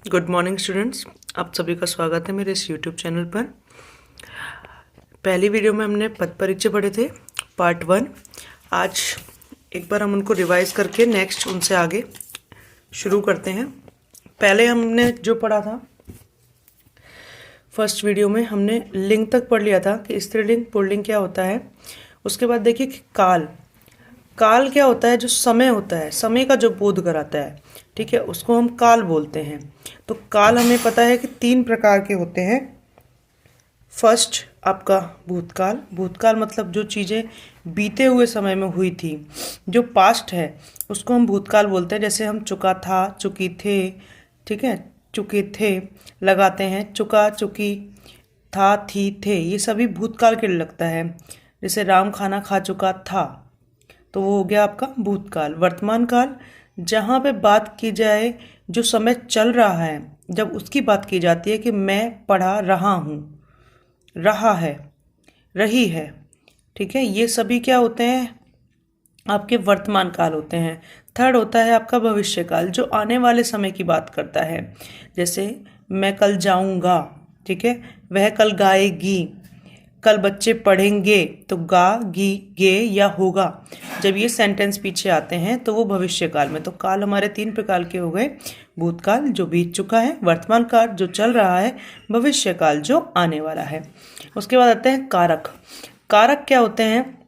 Good morning students, आप सभी का स्वागत है मेरे इस यूट्यूब चैनल पर। पहली वीडियो में हमने पद परिचय पढ़े थे पार्ट 1। आज एक बार हम उनको रिवाइज करके नेक्स्ट उनसे आगे शुरू करते हैं। पहले हमने जो पढ़ा था फर्स्ट वीडियो में, हमने लिंग तक पढ़ लिया था कि स्त्रीलिंग पुल्लिंग क्या होता है। उसके बाद देखिए कि काल काल क्या होता है, जो समय होता है, समय का जो बोध कराता है, ठीक है, उसको हम काल बोलते हैं। तो काल हमें पता है कि 3 प्रकार के होते हैं। फर्स्ट आपका भूतकाल। भूतकाल मतलब जो चीज़ें बीते हुए समय में हुई थी, जो पास्ट है, उसको हम भूतकाल बोलते हैं। जैसे हम चुका था, चुकी थे, ठीक है, चुके थे लगाते हैं, चुका चुकी, था थी थे, ये सभी भूतकाल के लिए लगता है। जैसे राम खाना खा चुका था, तो वो हो गया आपका भूतकाल। वर्तमान काल, जहाँ पे बात की जाए जो समय चल रहा है, जब उसकी बात की जाती है कि मैं पढ़ा रहा हूँ, रहा है, रही है, ठीक है, ये सभी क्या होते हैं, आपके वर्तमान काल होते हैं। थर्ड होता है आपका भविष्य काल, जो आने वाले समय की बात करता है। जैसे मैं कल जाऊँगा, ठीक है, वह कल गाएगी, कल बच्चे पढ़ेंगे, तो गा गी गे या होगा, जब ये सेंटेंस पीछे आते हैं तो वो भविष्य काल में। तो काल हमारे 3 प्रकार के हो गए। भूतकाल जो बीत चुका है, वर्तमान काल जो चल रहा है, भविष्य काल जो आने वाला है। उसके बाद आते हैं कारक। कारक क्या होते हैं?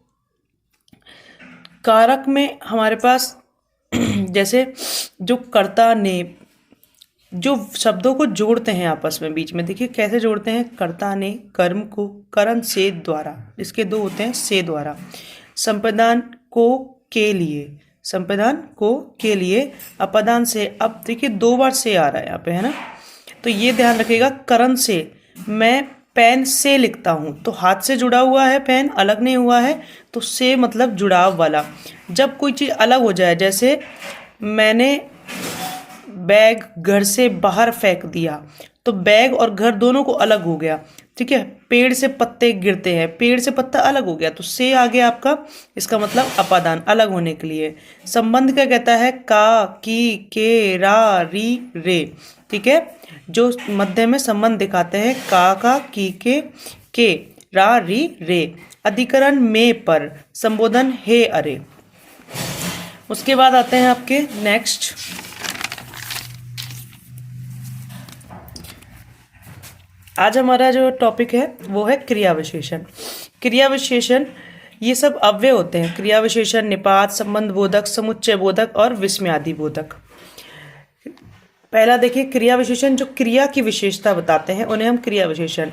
कारक में हमारे पास जैसे जो कर्ता ने, जो शब्दों को जोड़ते हैं आपस में, बीच में देखिए कैसे जोड़ते हैं। कर्ता ने कर्म को करण से द्वारा, इसके 2 होते हैं, से द्वारा। संप्रदान को के लिए, संप्रदान को के लिए, अपदान से। अब देखिए 2 बार से आ रहा है यहाँ पे, है ना, तो ये ध्यान रखिएगा। करण से, मैं पेन से लिखता हूँ, तो हाथ से जुड़ा हुआ है, पेन अलग नहीं हुआ है, तो से मतलब जुड़ाव वाला। जब कोई चीज़ अलग हो जाए, जैसे मैंने बैग घर से बाहर फेंक दिया, तो बैग और घर दोनों को अलग हो गया, ठीक है। पेड़ से पत्ते गिरते हैं, पेड़ से पत्ता अलग हो गया, तो से आ गया आपका, इसका मतलब अपादान, अलग होने के लिए। संबंध क्या कहता है? का, की, के, रा, री, रे, ठीक है, जो मध्य में संबंध दिखाते हैं, का, की, के, रा, री, रे। अधिकरण में, पर। संबोधन हे, अरे। उसके बाद आते हैं आपके नेक्स्ट, आज हमारा जो टॉपिक है वो है क्रिया विशेषण। क्रिया विशेषण ये सब अव्यय होते हैं। क्रिया विशेषण निपात, संबंध बोधक, समुच्चय बोधक और विस्मयादि बोधक। पहला देखिए क्रिया विशेषण, जो क्रिया की विशेषता बताते हैं उन्हें हम क्रिया विशेषण।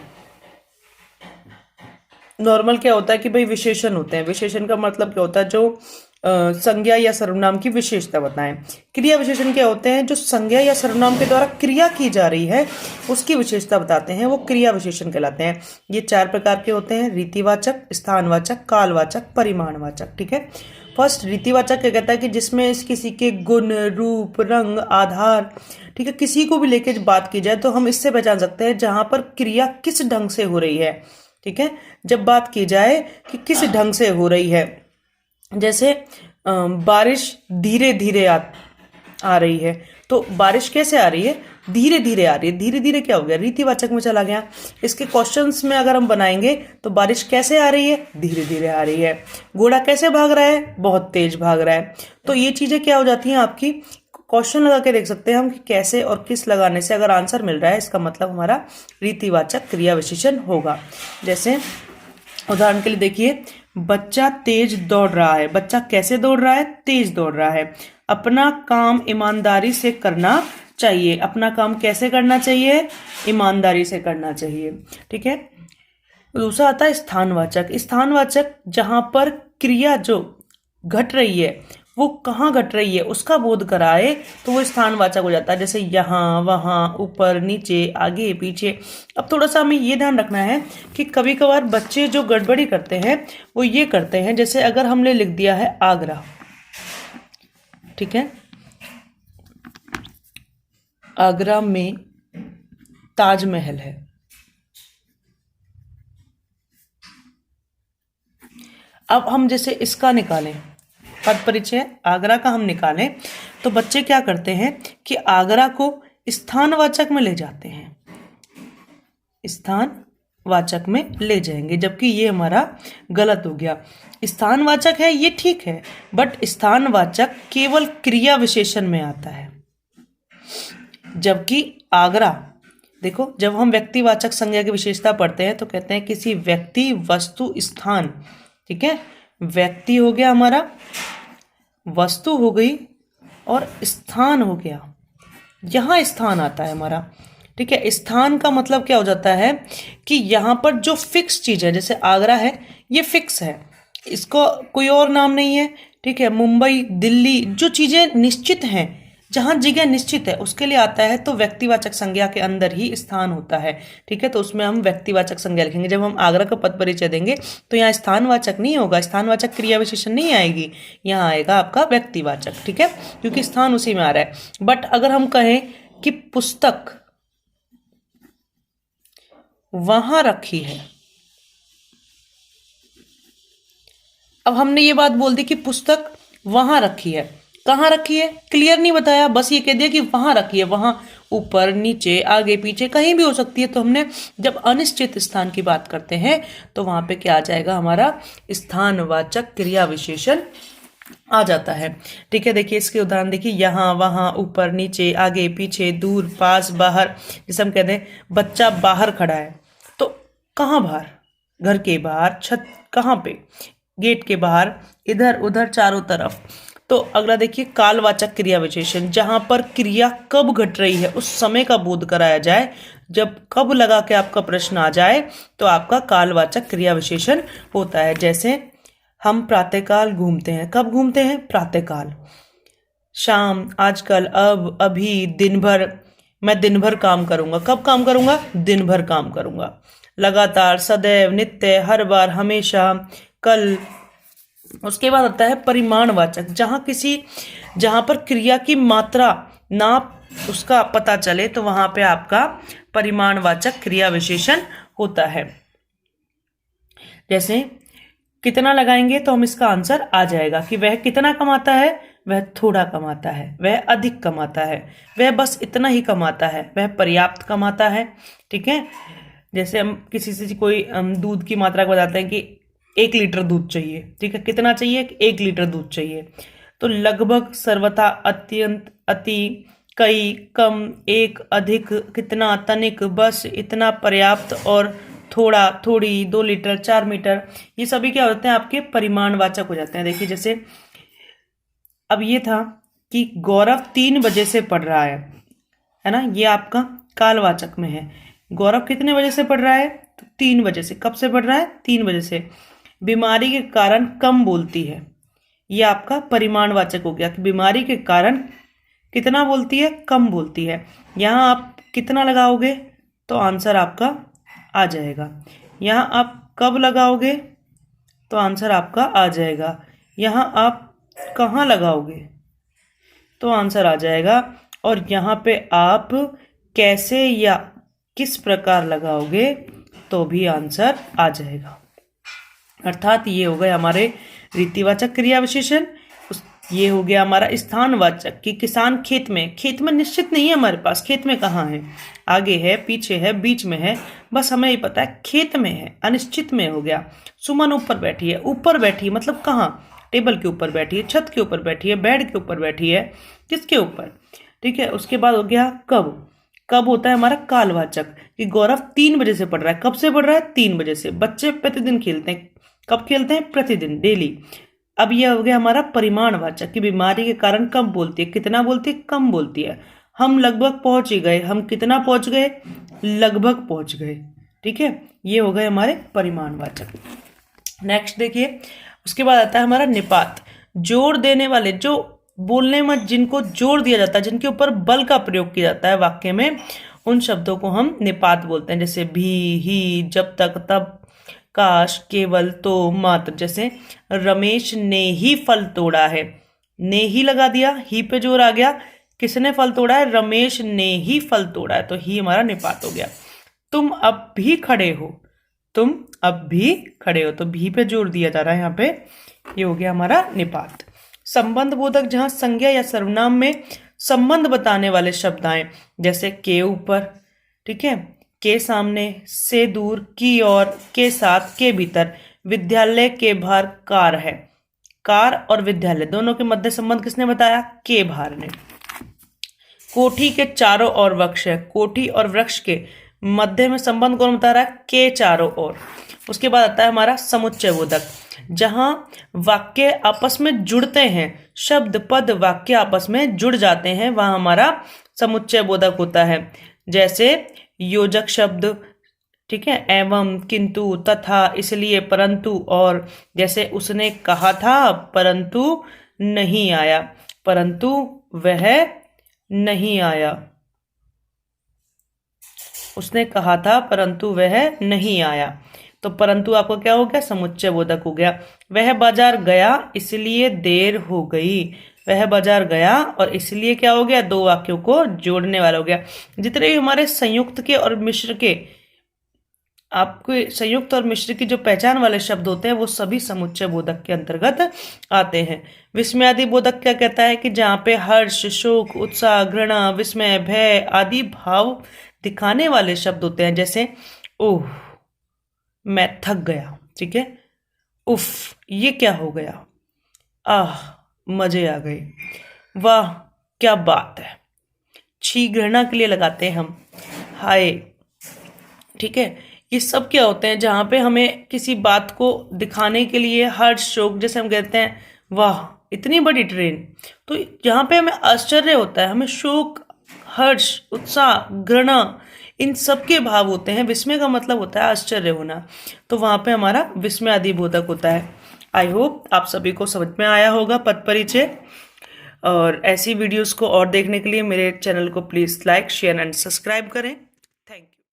नॉर्मल क्या होता है कि भाई विशेषण होते हैं, विशेषण का मतलब क्या होता है, जो संज्ञा या सर्वनाम की विशेषता बताएं। क्रिया विशेषण क्या होते हैं? जो संज्ञा या सर्वनाम के द्वारा क्रिया की जा रही है उसकी विशेषता बताते हैं, वो क्रिया विशेषण कहलाते हैं। ये 4 प्रकार के होते हैं: रीतिवाचक, स्थानवाचक, कालवाचक, परिमाणवाचक, ठीक है। फर्स्ट रीतिवाचक क्या कहता है कि जिसमें किसी के गुण, रूप, रंग, आधार, ठीक है, किसी को भी लेके बात की जाए तो हम इससे पहचान सकते हैं जहां पर क्रिया किस ढंग से हो रही है, ठीक है। जब बात की जाए कि किस ढंग से हो रही है, जैसे बारिश धीरे धीरे आ रही है, तो बारिश कैसे आ रही है? धीरे धीरे आ रही है। धीरे धीरे क्या हो गया? रीतिवाचक में चला गया। इसके क्वेश्चंस में अगर हम बनाएंगे तो बारिश कैसे आ रही है? धीरे धीरे आ रही है। घोड़ा कैसे भाग रहा है? बहुत तेज भाग रहा है। तो ये चीजें क्या हो जाती हैं आपकी, क्वेश्चन लगा के देख सकते हैं हम कि कैसे और किस लगाने से अगर आंसर मिल रहा है, इसका मतलब हमारा रीतिवाचक क्रिया विशेषण होगा। जैसे उदाहरण के लिए देखिए, बच्चा तेज दौड़ रहा है। बच्चा कैसे दौड़ रहा है? तेज दौड़ रहा है। अपना काम ईमानदारी से करना चाहिए। अपना काम कैसे करना चाहिए? ईमानदारी से करना चाहिए, ठीक है। दूसरा आता है स्थानवाचक। स्थानवाचक जहां पर क्रिया जो घट रही है वो कहाँ घट रही है उसका बोध कराए तो वो स्थानवाचक हो जाता है। जैसे यहाँ, वहाँ, ऊपर, नीचे, आगे, पीछे। अब थोड़ा सा हमें ये ध्यान रखना है कि कभी कभार बच्चे जो गड़बड़ी करते हैं वो ये करते हैं, जैसे अगर हमने लिख दिया है आगरा, ठीक है, आगरा में ताजमहल है। अब हम जैसे इसका निकालें, पद परिचय आगरा का हम निकालें, तो बच्चे क्या करते हैं कि आगरा को स्थानवाचक में ले जाते हैं, स्थानवाचक में ले जाएंगे, जबकि ये हमारा गलत हो गया। स्थानवाचक है ये ठीक है, बट स्थानवाचक केवल क्रिया विशेषण में आता है, जबकि आगरा, देखो जब हम व्यक्तिवाचक संज्ञा की विशेषता पढ़ते हैं तो कहते हैं किसी व्यक्ति, वस्तु, स्थान, ठीक है, व्यक्ति हो गया हमारा, वस्तु हो गई और स्थान हो गया, यहाँ स्थान आता है हमारा, ठीक है। स्थान का मतलब क्या हो जाता है कि यहाँ पर जो फिक्स चीज है, जैसे आगरा है ये फिक्स है, इसको कोई और नाम नहीं है, ठीक है। मुंबई, दिल्ली, जो चीजें निश्चित हैं, जहां जगह निश्चित है उसके लिए आता है, तो व्यक्तिवाचक संज्ञा के अंदर ही स्थान होता है, ठीक है। तो उसमें हम व्यक्तिवाचक संज्ञा लिखेंगे। जब हम आगरा का पद परिचय देंगे तो यहाँ स्थानवाचक नहीं होगा, स्थानवाचक क्रिया विशेषण नहीं आएगी, यहाँ आएगा आपका व्यक्तिवाचक, ठीक है, क्योंकि स्थान उसी में आ रहा है। बट अगर हम कहें कि पुस्तक वहां रखी है, अब हमने ये बात बोल दी कि पुस्तक वहां रखी है, कहाँ रखी है क्लियर नहीं बताया, बस ये कह दिया कि वहां रखी है, वहां ऊपर, नीचे, आगे, पीछे, कहीं भी हो सकती है। तो हमने जब अनिश्चित स्थान की बात करते हैं तो वहां पे क्या आ जाएगा, हमारा स्थानवाचक क्रिया विशेषण आ जाता है, ठीक है। देखिए इसके उदाहरण देखिए, यहाँ, वहां, ऊपर, नीचे, आगे, पीछे, दूर, पास, बाहर। जैसे हम कहते हैं बच्चा बाहर खड़ा है, तो कहाँ बाहर, घर के बाहर, छत कहाँ पे, गेट के बाहर, इधर उधर, चारों तरफ। तो अगला देखिए कालवाचक क्रिया विशेषण, जहां पर क्रिया कब घट रही है उस समय का बोध कराया जाए, जब कब लगा के आपका प्रश्न आ जाए तो आपका कालवाचक क्रिया विशेषण होता है। जैसे हम प्रातःकाल घूमते हैं, कब घूमते हैं, प्रातःकाल, शाम, आजकल, अब, अभी, दिन भर, मैं दिन भर काम करूंगा, कब काम करूंगा, दिन भर काम करूंगा, लगातार, सदैव, नित्य, हर बार, हमेशा, कल। उसके बाद आता है परिमाणवाचक, जहां पर क्रिया की मात्रा, नाप उसका पता चले तो वहां पे आपका परिमाणवाचक क्रिया विशेषण होता है। जैसे कितना लगाएंगे तो हम इसका आंसर आ जाएगा कि वह कितना कमाता है, वह थोड़ा कमाता है, वह अधिक कमाता है, वह बस इतना ही कमाता है, वह पर्याप्त कमाता है, ठीक है। जैसे हम किसी से कोई दूध की मात्रा को बताते हैं कि 1 लीटर दूध चाहिए, ठीक है, कितना चाहिए, 1 लीटर दूध चाहिए। तो लगभग, सर्वथा, अत्यंत, अति, कई, कम, एक, अधिक, कितना, तनिक, बस, इतना, पर्याप्त और थोड़ा, थोड़ी, 2 लीटर, 4 मीटर, ये सभी क्या होते हैं, आपके परिमाणवाचक हो जाते हैं। देखिए जैसे अब ये था कि गौरव 3 बजे से पढ़ रहा है ना, ये आपका कालवाचक में है। गौरव कितने बजे से पढ़ रहा है, तो 3 बजे से। कब से पढ़ रहा है, 3 बजे से। बीमारी के कारण कम बोलती है, ये आपका परिमाणवाचक हो गया कि बीमारी के कारण कितना बोलती है, कम बोलती है। यहाँ आप कितना लगाओगे तो आंसर आपका आ जाएगा, यहाँ आप कब लगाओगे तो आंसर आपका आ जाएगा, यहाँ आप कहाँ लगाओगे तो आंसर आ जाएगा, और यहाँ पे आप कैसे या किस प्रकार लगाओगे तो भी आंसर आ जाएगा। अर्थात ये हो गए हमारे रीतिवाचक क्रिया विशेषण। ये हो गया हमारा स्थानवाचक कि किसान खेत में निश्चित नहीं है हमारे पास, खेत में कहाँ है, आगे है, पीछे है, बीच में है, बस हमें ही पता है खेत में है, अनिश्चित में हो गया। सुमन ऊपर बैठी है, ऊपर बैठी है मतलब कहाँ, टेबल के ऊपर बैठी है, छत के ऊपर बैठी है, बेड के ऊपर बैठी है, किसके ऊपर, ठीक है। उसके बाद हो गया कब होता है हमारा कालवाचक कि गौरव 3 बजे से पढ़ रहा है, कब से पढ़ रहा है, 3 बजे से। बच्चे प्रतिदिन खेलते हैं, कब खेलते हैं, प्रतिदिन, डेली। अब यह हो गया हमारा परिमाणवाचक कि बीमारी के कारण कम बोलती है, कितना बोलती है, कम बोलती है। हम लगभग पहुंच ही गए, हम कितना पहुंच गए, लगभग पहुंच गए, ठीक है। ये हो गए हमारे परिमाणवाचक। नेक्स्ट देखिए, उसके बाद आता है हमारा निपात, जोर देने वाले, जो बोलने में जिनको जोर दिया जाता है, जिनके ऊपर बल का प्रयोग किया जाता है वाक्य में, उन शब्दों को हम निपात बोलते हैं। जैसे भी, ही, जब तक, तब, काश, केवल, तो, मात्र। जैसे रमेश ने ही फल तोड़ा है, ने ही लगा दिया, ही पे जोर आ गया, किसने फल तोड़ा है, रमेश ने ही फल तोड़ा है, तो ही हमारा निपात हो गया। तुम अब भी खड़े हो, तुम अब भी खड़े हो, तो भी पे जोर दिया जा रहा है यहाँ पे, ये हो गया हमारा निपात। संबंध बोधक, जहां संज्ञा या सर्वनाम में संबंध बताने वाले शब्द आए, जैसे के ऊपर, ठीक है, के सामने, से दूर, की ओर, के साथ, के भीतर। विद्यालय के बाहर कार है। कार और विद्यालय दोनों के मध्य संबंध किसने बताया? के बाहर ने। कोठी के चारों ओर वृक्ष है। कोठी और वृक्ष के मध्य में संबंध कौन बता रहा है? के चारों ओर। उसके बाद आता है हमारा समुच्चय बोधक, जहां वाक्य आपस में जुड़ते हैं, शब्द पद वाक्य आपस में जुड़ जाते हैं, वहां हमारा समुच्चय बोधक होता है। जैसे योजक शब्द, ठीक है, एवं, किंतु, तथा, इसलिए, परंतु, और। जैसे उसने कहा था परंतु नहीं आया, परंतु वह नहीं आया। उसने कहा था परंतु वह नहीं आया, तो परंतु आपको क्या हो गया? समुच्चय बोधक हो गया। वह बाजार गया इसलिए देर हो गई। वह बाजार गया और इसलिए क्या हो गया? दो वाक्यों को जोड़ने वाला हो गया। जितने भी हमारे संयुक्त के और मिश्र के, आपको संयुक्त और मिश्र की जो पहचान वाले शब्द होते हैं वो सभी समुच्चय बोधक के अंतर्गत आते हैं। विस्मयादि बोधक क्या कहता है? कि जहाँ पे हर्ष, शोक, उत्साह, घृणा, विस्मय, भय आदि भाव दिखाने वाले शब्द होते हैं। जैसे ओह, मैं थक गया, ठीक है, उफ, ये क्या हो गया, आह, मजे आ गए, वाह क्या बात है, छी, घृणा के लिए लगाते हैं हम, हाय, ठीक है। ये सब क्या होते हैं? जहाँ पे हमें किसी बात को दिखाने के लिए हर्ष, शोक, जैसे हम कहते हैं वाह इतनी बड़ी ट्रेन, तो यहाँ पे हमें आश्चर्य होता है, हमें शोक, हर्ष, उत्साह, घृणा, इन सब के भाव होते हैं। विस्मय का मतलब होता है आश्चर्य होना, तो वहाँ पे हमारा विस्मय आदि बोधक होता है। आई होप आप सभी को समझ में आया होगा पद परिचय। और ऐसी वीडियोस को और देखने के लिए मेरे चैनल को please like, share and subscribe करें। Thank you.